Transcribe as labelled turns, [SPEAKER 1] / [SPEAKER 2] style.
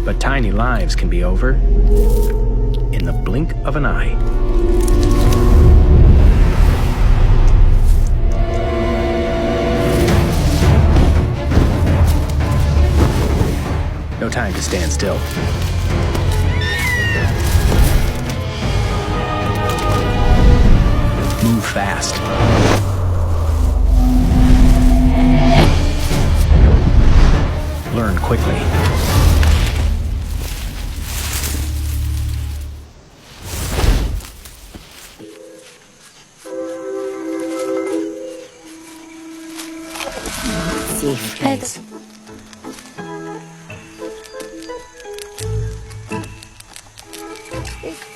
[SPEAKER 1] But tiny lives can be over in the blink of an eye. No time to stand still. Move fast. Learn quickly.
[SPEAKER 2] Safe place.
[SPEAKER 3] Hey.